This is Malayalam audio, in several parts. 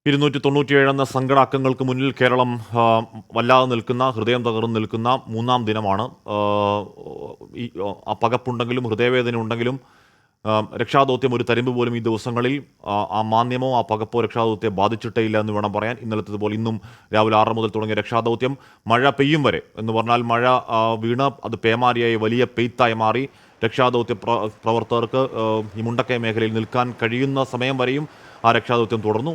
297 എന്ന സങ്കടാക്കങ്ങൾക്ക് മുന്നിൽ കേരളം വല്ലാതെ നിൽക്കുന്ന, ഹൃദയം തകർന്ന് നിൽക്കുന്ന മൂന്നാം ദിനമാണ്. ആ പകപ്പുണ്ടെങ്കിലും ഹൃദയവേദന ഉണ്ടെങ്കിലും രക്ഷാദൗത്യം ഒരു തരിമ്പ് പോലും ഈ ദിവസങ്ങളിൽ ആ മാന്യമോ ആ പകപ്പോ രക്ഷാദൗത്യത്തെ ബാധിച്ചിട്ടേ ഇല്ല എന്ന് വേണം പറയാൻ. ഇന്നലത്തേതുപോലെ ഇന്നും രാവിലെ 6 മുതൽ തുടങ്ങിയ രക്ഷാദൗത്യം മഴ പെയ്യും വരെ എന്ന് പറഞ്ഞാൽ മഴ വീണ് അത് പേമാരിയായി വലിയ പെയ്ത്തായി മാറി രക്ഷാദൗത്യ പ്രവർത്തകർക്ക് ഈ മുണ്ടക്കൈ മേഖലയിൽ നിൽക്കാൻ കഴിയുന്ന സമയം വരെയും ആ രക്ഷാദൗത്യം തുടർന്നു.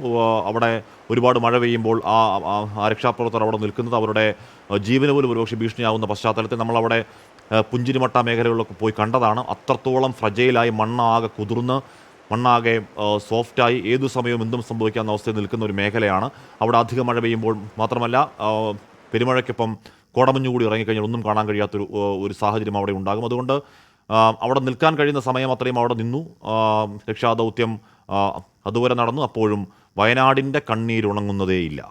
അവിടെ ഒരുപാട് മഴ പെയ്യുമ്പോൾ ആ രക്ഷാപ്രവർത്തകർ അവിടെ നിൽക്കുന്നത് അവരുടെ ജീവന് പോലും ഒരുപക്ഷെ ഭീഷണിയാവുന്ന പശ്ചാത്തലത്തിൽ നമ്മളവിടെ പുഞ്ചിരിമട്ട മേഖലകളിലൊക്കെ പോയി കണ്ടതാണ്. അത്രത്തോളം ഫ്രജൈലായി മണ്ണാകെ കുതിർന്ന് മണ്ണാകെ സോഫ്റ്റായി ഏതു സമയവും എന്തും സംഭവിക്കാവുന്ന അവസ്ഥയിൽ നിൽക്കുന്ന ഒരു മേഖലയാണ്. അവിടെ അധികം മഴ പെയ്യുമ്പോൾ മാത്രമല്ല പെരുമഴയ്ക്കൊപ്പം കോടമഞ്ഞു കൂടി ഇറങ്ങിക്കഴിഞ്ഞാൽ ഒന്നും കാണാൻ കഴിയാത്തൊരു ഒരു സാഹചര്യം അവിടെ ഉണ്ടാകും. അതുകൊണ്ട് അവിടെ നിൽക്കാൻ കഴിയുന്ന സമയം അത്രയും അവിടെ നിന്നു. രക്ഷാദൗത്യം അതുവരെ നടന്നു. അപ്പോഴും വയനാടിൻ്റെ കണ്ണീരുണങ്ങുന്നതേയില്ല.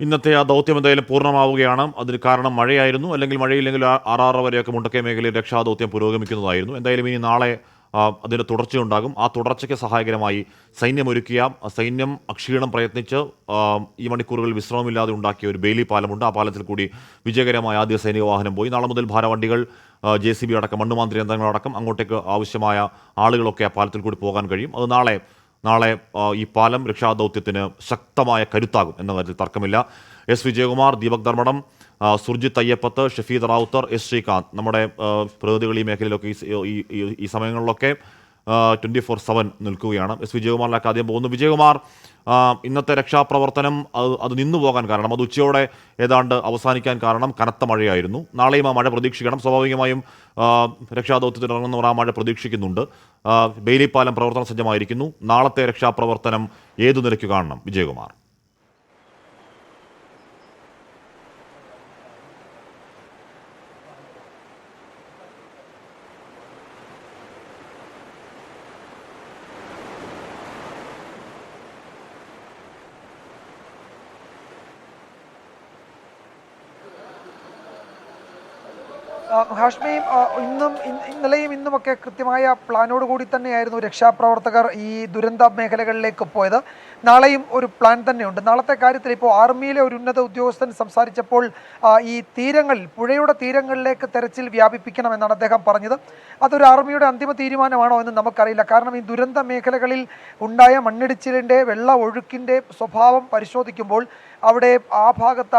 ഇന്നത്തെ ആ ദൗത്യം എന്തായാലും പൂർണ്ണമാവുകയാണ്. അതിന് കാരണം മഴയായിരുന്നു. അല്ലെങ്കിൽ മഴയില്ലെങ്കിൽ 6 വരെയൊക്കെ മുണ്ടക്കൈ മേഖലയിൽ രക്ഷാദൗത്യം പുരോഗമിക്കുന്നതായിരുന്നു. എന്തായാലും ഇനി നാളെ അതിൻ്റെ തുടർച്ചയുണ്ടാകും. ആ തുടർച്ചയ്ക്ക് സഹായകരമായി സൈന്യമൊരുക്കിയ സൈന്യം അക്ഷീണം പ്രയത്നിച്ച് ഈ മണിക്കൂറുകൾ വിശ്രമമില്ലാതെ ഉണ്ടാക്കിയ ഒരു ബെയിലി പാലമുണ്ട്. ആ പാലത്തിൽ കൂടി വിജയകരമായ ആദ്യ സൈനിക വാഹനം പോയി. നാളെ മുതൽ ഭാരവണ്ടികൾ, JCB അടക്കം മണ്ണുമാന്തി യന്ത്രങ്ങളടക്കം അങ്ങോട്ടേക്ക് ആവശ്യമായ ആളുകളൊക്കെ ആ പാലത്തിൽ കൂടി പോകാൻ കഴിയും. അത് നാളെ ഈ പാലം രക്ഷാദൗത്യത്തിന് ശക്തമായ കരുത്താകും എന്ന കാര്യത്തിൽ തർക്കമില്ല. വിജയകുമാർ, ദീപക് ധർമ്മടം, സുർജിത്ത് അയ്യപ്പത്ത്, ഷഫീദ് റാവുത്തർ, ശ്രീകാന്ത് നമ്മുടെ പ്രതിനിധികൾ ഈ മേഖലയിലൊക്കെ ഈ സമയങ്ങളിലൊക്കെ 24/7 നിൽക്കുകയാണ്. വിജയകുമാറിലേക്ക് ആദ്യം പോകുന്നു. വിജയകുമാർ, ഇന്നത്തെ രക്ഷാപ്രവർത്തനം അത് നിന്നു പോകാൻ കാരണം, അത് ഉച്ചയോടെ ഏതാണ്ട് അവസാനിക്കാൻ കാരണം കനത്ത മഴയായിരുന്നു. നാളെയും ആ മഴ പ്രതീക്ഷിക്കണം. സ്വാഭാവികമായും രക്ഷാദൗത്യത്തിൽ ഇറങ്ങുന്നവർ ആ മഴ പ്രതീക്ഷിക്കുന്നുണ്ട്. ബെയിലി പാലം പ്രവർത്തന സജ്ജമായിരിക്കുന്നു. നാളത്തെ രക്ഷാപ്രവർത്തനം ഏതു നിലയ്ക്ക് കാണണം വിജയകുമാർ? ഹാഷ്മിയും ഇന്നലെയും ഇന്നുമൊക്കെ കൃത്യമായ പ്ലാനോട് കൂടി തന്നെയായിരുന്നു രക്ഷാപ്രവർത്തകർ ഈ ദുരന്ത മേഖലകളിലേക്ക് പോയത്. നാളെയും ഒരു പ്ലാൻ തന്നെയുണ്ട്. നാളത്തെ കാര്യത്തിൽ ഇപ്പോൾ ആർമിയിലെ ഒരു ഉന്നത ഉദ്യോഗസ്ഥൻ സംസാരിച്ചപ്പോൾ ഈ തീരങ്ങളിൽ, പുഴയുടെ തീരങ്ങളിലേക്ക് തെരച്ചിൽ വ്യാപിപ്പിക്കണമെന്നാണ് അദ്ദേഹം പറഞ്ഞത്. അതൊരു ആർമിയുടെ അന്തിമ തീരുമാനമാണോ എന്ന് നമുക്കറിയില്ല. കാരണം ഈ ദുരന്ത മേഖലകളിൽ ഉണ്ടായ മണ്ണിടിച്ചിലിൻ്റെ വെള്ള ഒഴുക്കിൻ്റെ സ്വഭാവം പരിശോധിക്കുമ്പോൾ അവിടെ ആ ഭാഗത്ത്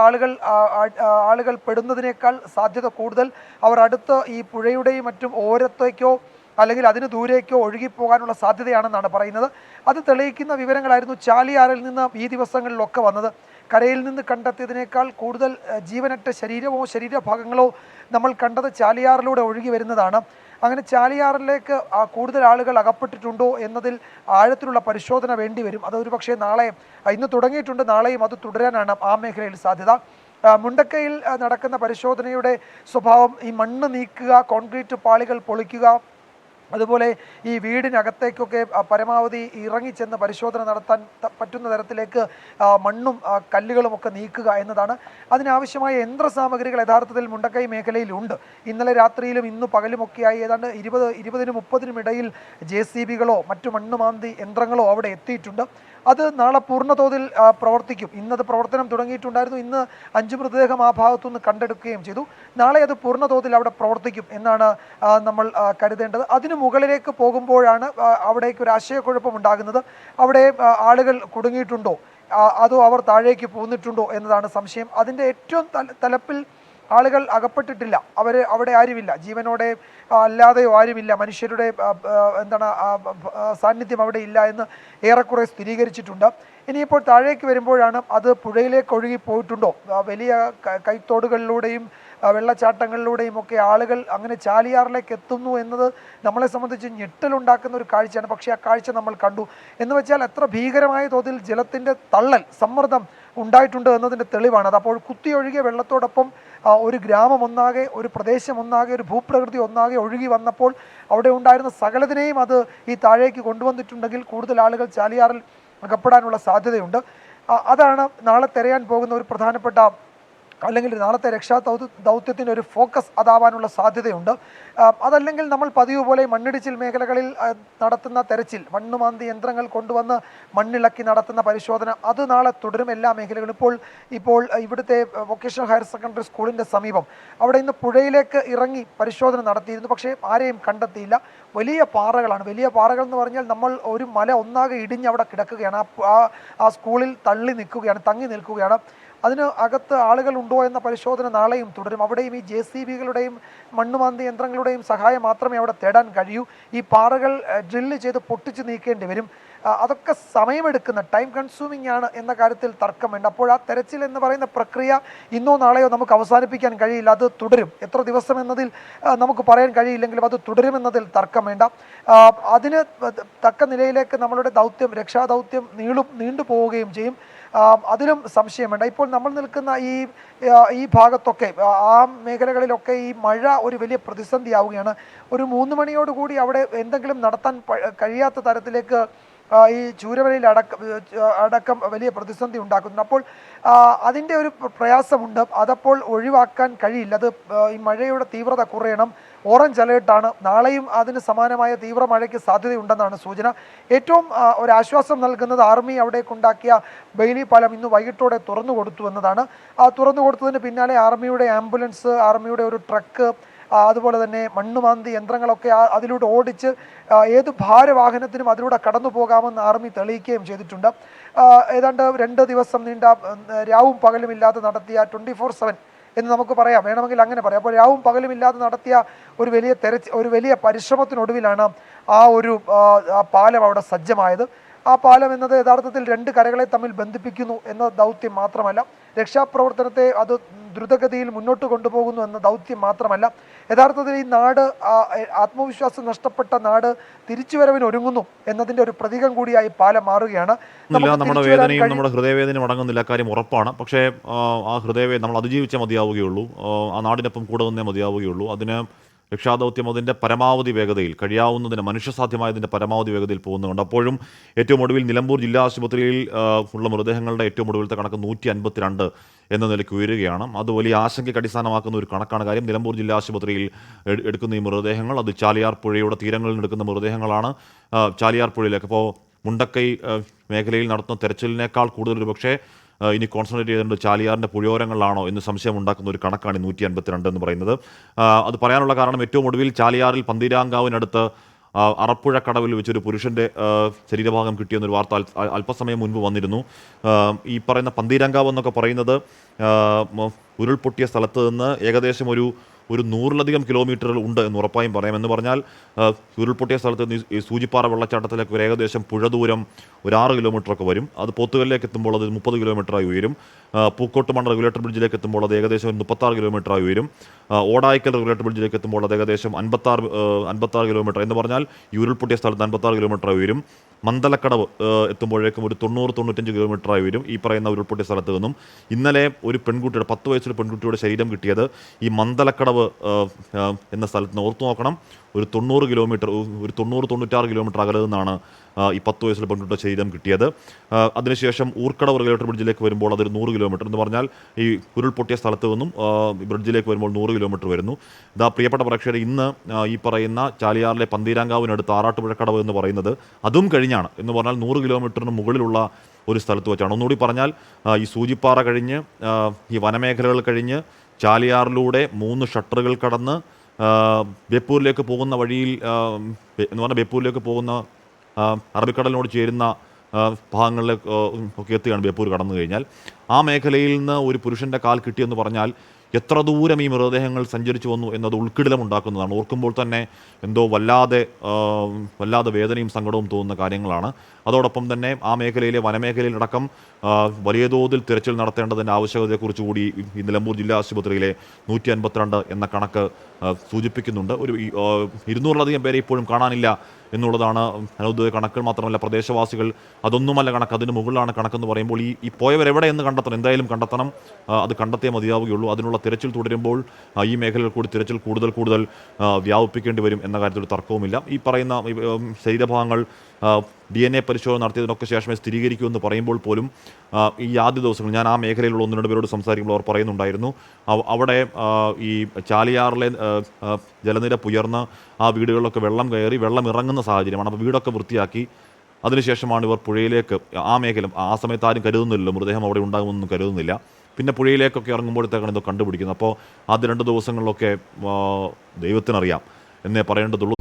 ആളുകൾ പെടുന്നതിനേക്കാൾ സാധ്യത കൂടുതൽ അവർ അടുത്ത് ഈ പുഴയുടെയും മറ്റും ഓരത്തേക്കോ അല്ലെങ്കിൽ അതിന് ദൂരേക്കോ ഒഴുകിപ്പോകാനുള്ള സാധ്യതയാണെന്നാണ് പറയുന്നത്. അത് തെളിയിക്കുന്ന വിവരങ്ങളായിരുന്നു ചാലിയാറിൽ നിന്ന് ഈ ദിവസങ്ങളിലൊക്കെ വന്നത്. കരയിൽ നിന്ന് കണ്ടെത്തിയതിനേക്കാൾ കൂടുതൽ ജീവനറ്റ ശരീരമോ ശരീരഭാഗങ്ങളോ നമ്മൾ കണ്ടത് ചാലിയാറിലൂടെ ഒഴുകി വരുന്നതാണ്. അങ്ങനെ ചാലിയാറിലേക്ക് കൂടുതൽ ആളുകൾ അകപ്പെട്ടിട്ടുണ്ടോ എന്നതിൽ ആഴത്തിലുള്ള പരിശോധന വേണ്ടി വരും. അതൊരു പക്ഷേ ഇന്ന് തുടങ്ങിയിട്ടുണ്ട്, നാളെയും അത് തുടരാനാണ് ആ മേഖലയിൽ സാധ്യത. മുണ്ടക്കയിൽ നടക്കുന്ന പരിശോധനയുടെ സ്വഭാവം ഈ മണ്ണ് നീക്കുക, കോൺക്രീറ്റ് പാളികൾ പൊളിക്കുക, അതുപോലെ ഈ വീടിനകത്തേക്കൊക്കെ പരമാവധി ഇറങ്ങിച്ചെന്ന് പരിശോധന നടത്താൻ പറ്റുന്ന തരത്തിലേക്ക് മണ്ണും കല്ലുകളും ഒക്കെ നീക്കുക എന്നതാണ്. അതിനാവശ്യമായ യന്ത്രസാമഗ്രികൾ യഥാർത്ഥത്തിൽ മുണ്ടക്കൈ മേഖലയിലുണ്ട്. ഇന്നലെ രാത്രിയിലും ഇന്ന് പകലുമൊക്കെയായി ഏതാണ്ട് 20-നും 30-നും ഇടയിൽ JCBകളോ മറ്റു മണ്ണുമാന്തി യന്ത്രങ്ങളോ അവിടെ എത്തിയിട്ടുണ്ട്. അത് നാളെ പൂർണ്ണതോതിൽ പ്രവർത്തിക്കും. ഇന്നത് പ്രവർത്തനം തുടങ്ങിയിട്ടുണ്ടായിരുന്നു. ഇന്ന് 5 മൃതദേഹം ആ ഭാഗത്തുനിന്ന് കണ്ടെടുക്കുകയും ചെയ്തു. നാളെ അത് പൂർണ്ണതോതിൽ അവിടെ പ്രവർത്തിക്കും എന്നാണ് നമ്മൾ കരുതേണ്ടത്. അതിനു മുകളിലേക്ക് പോകുമ്പോഴാണ് അവിടേക്ക് ഒരു ആശയക്കുഴപ്പം ഉണ്ടാകുന്നത്. അവിടെ ആളുകൾ കുടുങ്ങിയിട്ടുണ്ടോ അതോ അവർ താഴേക്ക് പോന്നിട്ടുണ്ടോ എന്നതാണ് സംശയം. അതിൻ്റെ ഏറ്റവും തലപ്പിൽ ആളുകൾ അകപ്പെട്ടിട്ടില്ല. അവിടെ ആരുമില്ല, ജീവനോടെ അല്ലാതെയോ ആരുമില്ല. മനുഷ്യരുടെ സാന്നിധ്യം അവിടെ ഇല്ല എന്ന് ഏറെക്കുറെ സ്ഥിരീകരിച്ചിട്ടുണ്ട്. ഇനിയിപ്പോൾ താഴേക്ക് വരുമ്പോഴാണ് അത് പുഴയിലേക്ക് ഒഴുകി പോയിട്ടുണ്ടോ, വലിയ കൈത്തോടുകളിലൂടെയും വെള്ളച്ചാട്ടങ്ങളിലൂടെയും ഒക്കെ ആളുകൾ അങ്ങനെ ചാലിയാറിലേക്ക് എത്തുന്നു എന്നത് നമ്മളെ സംബന്ധിച്ച് ഞെട്ടലുണ്ടാക്കുന്ന ഒരു കാഴ്ചയാണ്. പക്ഷേ ആ കാഴ്ച നമ്മൾ കണ്ടു. എന്ന് വെച്ചാൽ എത്ര ഭീകരമായ തോതിൽ ജലത്തിൻ്റെ തള്ളൽ, സമ്മർദ്ദം ഉണ്ടായിട്ടുണ്ട് എന്നതിൻ്റെ തെളിവാണ് അത്. അപ്പോൾ കുത്തിയൊഴുകിയ വെള്ളത്തോടൊപ്പം ഒരു ഗ്രാമം ഒന്നാകെ, ഒരു പ്രദേശം ഒന്നാകെ, ഒരു ഭൂപ്രകൃതി ഒന്നാകെ ഒഴുകി വന്നപ്പോൾ അവിടെ ഉണ്ടായിരുന്ന സകലതിനെയും അത് ഈ താഴേക്ക് കൊണ്ടുവന്നിട്ടുണ്ടെങ്കിൽ കൂടുതൽ ആളുകൾ ചാലിയാറിൽ അകപ്പെടാനുള്ള സാധ്യതയുണ്ട്. അതാണ് നാളെ തിരയാൻ പോകുന്ന ഒരു പ്രധാനപ്പെട്ട, അല്ലെങ്കിൽ നാളത്തെ ദൗത്യത്തിൻ്റെ ഒരു ഫോക്കസ് അതാവാനുള്ള സാധ്യതയുണ്ട്. അതല്ലെങ്കിൽ നമ്മൾ പതിവ് പോലെ മണ്ണിടിച്ചിൽ മേഖലകളിൽ നടത്തുന്ന തെരച്ചിൽ, മണ്ണുമാന്തി യന്ത്രങ്ങൾ കൊണ്ടുവന്ന് മണ്ണിളക്കി നടത്തുന്ന പരിശോധന, അത് നാളെ തുടരും എല്ലാ മേഖലകളും. ഇപ്പോൾ ഇവിടുത്തെ വൊക്കേഷണൽ ഹയർ സെക്കൻഡറി സ്കൂളിൻ്റെ സമീപം അവിടെ ഇന്ന് പുഴയിലേക്ക് ഇറങ്ങി പരിശോധന നടത്തിയിരുന്നു. പക്ഷേ ആരെയും കണ്ടെത്തിയില്ല. വലിയ പാറകളാണ്. വലിയ പാറകൾ എന്ന് പറഞ്ഞാൽ നമ്മൾ ഒരു മല ഒന്നാകെ ഇടിഞ്ഞ് അവിടെ കിടക്കുകയാണ്. ആ സ്കൂളിൽ തള്ളി നിൽക്കുകയാണ്. അതിന് അകത്ത് ആളുകളുണ്ടോ എന്ന പരിശോധന നാളെയും തുടരും. അവിടെയും ഈ JCBകളുടെയും മണ്ണുമാന്തി യന്ത്രങ്ങളുടെയും സഹായം മാത്രമേ അവിടെ തേടാൻ കഴിയൂ. ഈ പാറകൾ ഡ്രില്ല് ചെയ്ത് പൊട്ടിച്ച് നീക്കേണ്ടി വരും. അതൊക്കെ സമയമെടുക്കുന്ന, ടൈം കൺസ്യൂമിംഗ് ആണ് എന്ന കാര്യത്തിൽ തർക്കം വേണ്ട. അപ്പോൾ ആ തെരച്ചിൽ എന്ന് പറയുന്ന പ്രക്രിയ ഇന്നോ നാളെയോ നമുക്ക് അവസാനിപ്പിക്കാൻ കഴിയില്ല. അത് തുടരും. എത്ര ദിവസം എന്നതിൽ നമുക്ക് പറയാൻ കഴിയില്ലെങ്കിലും അത് തുടരുമെന്നതിൽ തർക്കം വേണ്ട. അതിന് തക്ക നിലയിലേക്ക് നമ്മളുടെ രക്ഷാദൗത്യം നീണ്ടു പോവുകയും ചെയ്യും. അതിലും സംശയം വേണ്ട. ഇപ്പോൾ നമ്മൾ നിൽക്കുന്ന ഈ ഭാഗത്തൊക്കെ, ആ മേഖലകളിലൊക്കെ ഈ മഴ ഒരു വലിയ പ്രതിസന്ധിയാവുകയാണ്. ഒരു 3 മണിയോടുകൂടി അവിടെ എന്തെങ്കിലും നടത്താൻ കഴിയാത്ത തരത്തിലേക്ക് ഈ ചൂരവലയിൽ അടക്കം വലിയ പ്രതിസന്ധി ഉണ്ടാക്കുന്നുണ്ട്. അപ്പോൾ അതിൻ്റെ ഒരു പ്രയാസമുണ്ട്. അതപ്പോൾ ഒഴിവാക്കാൻ കഴിയില്ല. അത് ഈ മഴയുടെ തീവ്രത കുറയണം. ഓറഞ്ച് അലേർട്ടാണ്. നാളെയും അതിന് സമാനമായ തീവ്ര മഴയ്ക്ക് സാധ്യതയുണ്ടെന്നാണ് സൂചന. ഏറ്റവും ഒരു ആശ്വാസം നൽകുന്നത് ആർമി അവിടേക്കുണ്ടാക്കിയ ബെയിലി പാലം ഇന്ന് വൈകിട്ടോടെ തുറന്നു കൊടുത്തു എന്നതാണ്. തുറന്നു കൊടുത്തതിന് പിന്നാലെ ആർമിയുടെ ആംബുലൻസ്, ആർമിയുടെ ഒരു ട്രക്ക്, അതുപോലെ തന്നെ മണ്ണുമാന്തി യന്ത്രങ്ങളൊക്കെ അതിലൂടെ ഓടിച്ച് ഏത് ഭാരവാഹനത്തിനും അതിലൂടെ കടന്നു പോകാമെന്ന് ആർമി തെളിയിക്കുകയും ചെയ്തിട്ടുണ്ട്. ഏതാണ്ട് 2 ദിവസം നീണ്ട രാവും പകലുമില്ലാതെ നടത്തിയ 24/7 എന്ന് നമുക്ക് പറയാം, വേണമെങ്കിൽ അങ്ങനെ പറയാം. അപ്പോൾ രാവും പകലുമില്ലാതെ നടത്തിയ ഒരു വലിയ പരിശ്രമത്തിനൊടുവിലാണ് ആ പാലം അവിടെ സജ്ജമായത്. ആ പാലം എന്നത് യഥാർത്ഥത്തിൽ 2 കരകളെ തമ്മിൽ ബന്ധിപ്പിക്കുന്നു എന്ന ദൗത്യം മാത്രമല്ല, രക്ഷാപ്രവർത്തനത്തെ അത് ദ്രുതഗതിയിൽ മുന്നോട്ട് കൊണ്ടുപോകുന്നു എന്ന ദൗത്യം മാത്രമല്ല, യഥാർത്ഥത്തിൽ ഈ നാട്, ആത്മവിശ്വാസം നഷ്ടപ്പെട്ട നാട് തിരിച്ചുവരവിന് ഒരുങ്ങുന്നു എന്നതിൻ്റെ ഒരു പ്രതീകം കൂടിയായി പാലം മാറുകയാണ്. നമ്മുടെ വേദനയും നമ്മുടെ ഹൃദയവേദനയും അടങ്ങുന്നില്ല, കാര്യം ഉറപ്പാണ്. പക്ഷേ ആ ഹൃദയവേദന നമ്മൾ അതിജീവിച്ചേ മതിയാവുകയുള്ളൂ. ആ നാടിനൊപ്പം കൂടെ നിന്നേ മതിയാവുകയുള്ളൂ. അതിന് രക്ഷാദൗത്യം അതിൻ്റെ പരമാവധി വേഗതയിൽ, കഴിയാവുന്നതിന് മനുഷ്യസാധ്യമായതിൻ്റെ പരമാവധി വേഗതയിൽ പോകുന്നുണ്ട്. അപ്പോഴും ഏറ്റവും ഒടുവിൽ നിലമ്പൂർ ജില്ലാ ആശുപത്രിയിൽ ഉള്ള മൃതദേഹങ്ങളുടെ ഏറ്റവും ഒടുവിലത്തെ കണക്ക് 152 എന്ന നിലയ്ക്ക് ഉയരുകയാണ്. അത് വലിയ ആശങ്കയ്ക്ക് അടിസ്ഥാനമാക്കുന്ന ഒരു കണക്കാണ്. കാര്യം നിലമ്പൂർ ജില്ലാ ആശുപത്രിയിൽ എടുക്കുന്ന ഈ മൃതദേഹങ്ങൾ, അത് ചാലിയാർ പുഴയുടെ തീരങ്ങളിൽ നിന്ന് എടുക്കുന്ന മൃതദേഹങ്ങളാണ്. ചാലിയാർ പുഴയിലേക്ക്, അപ്പോൾ മുണ്ടക്കൈ മേഖലയിൽ നടത്തുന്ന തെരച്ചിലിനേക്കാൾ കൂടുതൽ ഒരു പക്ഷേ ഇനി കോൺസെൻട്രേറ്റ് ചെയ്തിട്ടുണ്ട് ചാലിയാറിൻ്റെ പുഴയോരങ്ങളിലാണോ എന്ന് സംശയം ഉണ്ടാക്കുന്ന ഒരു കണക്കാണ് 152 എന്ന് പറയുന്നത്. അത് പറയാനുള്ള കാരണം ഏറ്റവും ഒടുവിൽ ചാലിയാറിൽ പന്തീരാങ്കാവിനടുത്ത് അറപ്പുഴക്കടവിൽ വെച്ചൊരു പുരുഷൻ്റെ ശരീരഭാഗം കിട്ടിയെന്നൊരു വാർത്ത അല്പസമയം മുൻപ് വന്നിരുന്നു. ഈ പറയുന്ന പന്തീരാങ്കാവ് എന്നൊക്കെ പറയുന്നത് ഉരുൾപൊട്ടിയ സ്ഥലത്ത് നിന്ന് ഏകദേശം ഒരു 100-ലധികം കിലോമീറ്ററുകൾ ഉണ്ട് എന്ന് ഉറപ്പായും പറയാം. എന്ന് പറഞ്ഞാൽ ഉരുൾപൊട്ടിയ സ്ഥലത്ത് നിന്ന് ഈ സൂചിപ്പാറ വെള്ളച്ചാട്ടത്തിലേക്ക് ഒരു ഏകദേശം പുഴ ദൂരം ഒരു 6 കിലോമീറ്ററൊക്കെ വരും. അത് പോത്തുകല്ലിലേക്ക് എത്തുമ്പോൾ അത് 30 കിലോമീറ്ററായി ഉയരും. പൂക്കോട്ടുമണ്ണ റെഗുലേറ്റർ ബ്രിഡ്ജിലേക്ക് എത്തുമ്പോൾ അത് ഏകദേശം 36 കിലോമീറ്ററായി ഉയരും. ഓടായിക്കൽ റെഗുലേറ്റർ ബ്രിഡ്ജിലേക്ക് എത്തുമ്പോൾ അത് ഏകദേശം 56 കിലോമീറ്റർ എന്ന് പറഞ്ഞാൽ ഈ ഉരുൾപൊട്ടിയ സ്ഥലത്ത് 56 കിലോമീറ്ററായി ഉയരും. മന്ദലക്കടവ് എത്തുമ്പോഴേക്കും ഒരു 90-95 കിലോമീറ്ററായി വരും ഈ പറയുന്ന ഉരുൾപൊട്ടിയ സ്ഥലത്ത് നിന്നും. ഇന്നലെ ഒരു പെൺകുട്ടിയുടെ 10 വയസ്സുള്ള പെൺകുട്ടിയുടെ ശരീരം കിട്ടിയത് ഈ മന്ദലക്കടവ് എന്ന സ്ഥലത്ത് നിന്ന്. ഓർത്തു നോക്കണം, ഒരു 90-96 കിലോമീറ്റർ അകലെ നിന്നാണ് ഈ 10 വയസ്സുള്ള പെൺകുട്ടിയുടെ ശരീരം കിട്ടിയത്. അതിനുശേഷം ഊർക്കടവ് റെഗുലേറ്റർ ബ്രിഡ്ജിലേക്ക് വരുമ്പോൾ അതൊരു 100 കിലോമീറ്റർ എന്ന് പറഞ്ഞാൽ ഈ ഉരുൾപൊട്ടിയ സ്ഥലത്ത് നിന്നും ബ്രിഡ്ജിലേക്ക് വരുമ്പോൾ 100 കിലോമീറ്റർ വരുന്നു. ഇതാ പ്രിയപ്പെട്ട പ്രേക്ഷകർ, ഇന്ന് ഈ പറയുന്ന ചാലിയാറിലെ പന്തീരാങ്കാവിനടുത്ത് ആറാട്ടുപുഴക്കടവ് എന്ന് പറയുന്നത് അതും കഴിഞ്ഞാണ്. എന്ന് പറഞ്ഞാൽ 100 കിലോമീറ്ററിന് മുകളിലുള്ള ഒരു സ്ഥലത്ത് വെച്ചാണ്. ഒന്നുകൂടി പറഞ്ഞാൽ ഈ സൂചിപ്പാറ കഴിഞ്ഞ് ഈ വനമേഖലകൾ കഴിഞ്ഞ് ചാലിയാറിലൂടെ 3 ഷട്ടറുകൾ കടന്ന് ബേപ്പൂരിലേക്ക് പോകുന്ന വഴിയിൽ എന്ന് പറഞ്ഞാൽ ബേപ്പൂരിലേക്ക് പോകുന്ന അറബിക്കടലിനോട് ചേരുന്ന ഭാഗങ്ങളിലേക്ക് ഒക്കെ എത്തുകയാണ് ബേപ്പൂർ കടന്നു കഴിഞ്ഞാൽ. ആ മേഖലയിൽ നിന്ന് ഒരു പുരുഷൻ്റെ കാൽ കിട്ടിയെന്ന് പറഞ്ഞാൽ എത്ര ദൂരം ഈ മൃതദേഹങ്ങൾ സഞ്ചരിച്ചു വന്നു എന്നത് ഉൾക്കിടിലമുണ്ടാക്കുന്നതാണ്. ഓർക്കുമ്പോൾ തന്നെ എന്തോ വല്ലാതെ വേദനയും സങ്കടവും തോന്നുന്ന കാര്യങ്ങളാണ്. അതോടൊപ്പം തന്നെ ആ മേഖലയിലെ വനമേഖലയിലടക്കം വലിയ തോതിൽ തിരച്ചിൽ നടത്തേണ്ടതിൻ്റെ ആവശ്യകതയെക്കുറിച്ച് കൂടി ഈ നിലമ്പൂർ ജില്ലാ ആശുപത്രിയിലെ 152 എന്ന കണക്ക് സൂചിപ്പിക്കുന്നുണ്ട്. ഒരു 200-ലധികം പേരെ ഇപ്പോഴും കാണാനില്ല എന്നുള്ളതാണ് ഔദ്യോഗിക കണക്കുകൾ. മാത്രമല്ല പ്രദേശവാസികൾ അതൊന്നുമല്ല കണക്ക്, അതിന് മുകളിലാണ് കണക്കെന്ന് പറയുമ്പോൾ ഈ പോയവരെവിടെ എന്ന് കണ്ടെത്തണം, എന്തായാലും കണ്ടെത്തണം. അത് കണ്ടെത്തിയേ മതിയാവുകയുള്ളൂ. അതിനുള്ള തിരച്ചിൽ തുടരുമ്പോൾ ഈ മേഖലയിൽ കൂടി തിരച്ചിൽ കൂടുതൽ വ്യാപിപ്പിക്കേണ്ടി വരും എന്ന കാര്യത്തിൽ ഒരു തർക്കവുമില്ല. ഈ പറയുന്ന ശരീരഭാഗങ്ങൾ DNA പരിശോധന നടത്തിയതിനൊക്കെ ശേഷമേ സ്ഥിരീകരിക്കുമെന്ന് പറയുമ്പോൾ പോലും ഈ ആദ്യ ദിവസങ്ങൾ ഞാൻ ആ മേഖലയിലുള്ള 1-2 പേരോട് സംസാരിക്കുമ്പോൾ അവർ പറയുന്നുണ്ടായിരുന്നു, അവിടെ ഈ ചാലിയാറിലെ ജലനിരപ്പ് ഉയർന്ന് ആ വീടുകളിലൊക്കെ വെള്ളം കയറി വെള്ളം ഇറങ്ങുന്ന സാഹചര്യമാണ്. അപ്പോൾ വീടൊക്കെ വൃത്തിയാക്കി അതിനുശേഷമാണ് ഇവർ പുഴയിലേക്ക്, ആ മേഖല ആ സമയത്ത് ആരും കരുതുന്നില്ലല്ലോ, മൃതദേഹം അവിടെ ഉണ്ടാകുമെന്നൊന്നും കരുതുന്നില്ല. പിന്നെ പുഴയിലേക്കൊക്കെ ഇറങ്ങുമ്പോഴത്തേക്കാണ് ഇതോ കണ്ടുപിടിക്കുന്നത്. അപ്പോൾ ആദ്യ 2 ദിവസങ്ങളിലൊക്കെ ദൈവത്തിനറിയാം എന്നേ പറയേണ്ടതുള്ളൂ.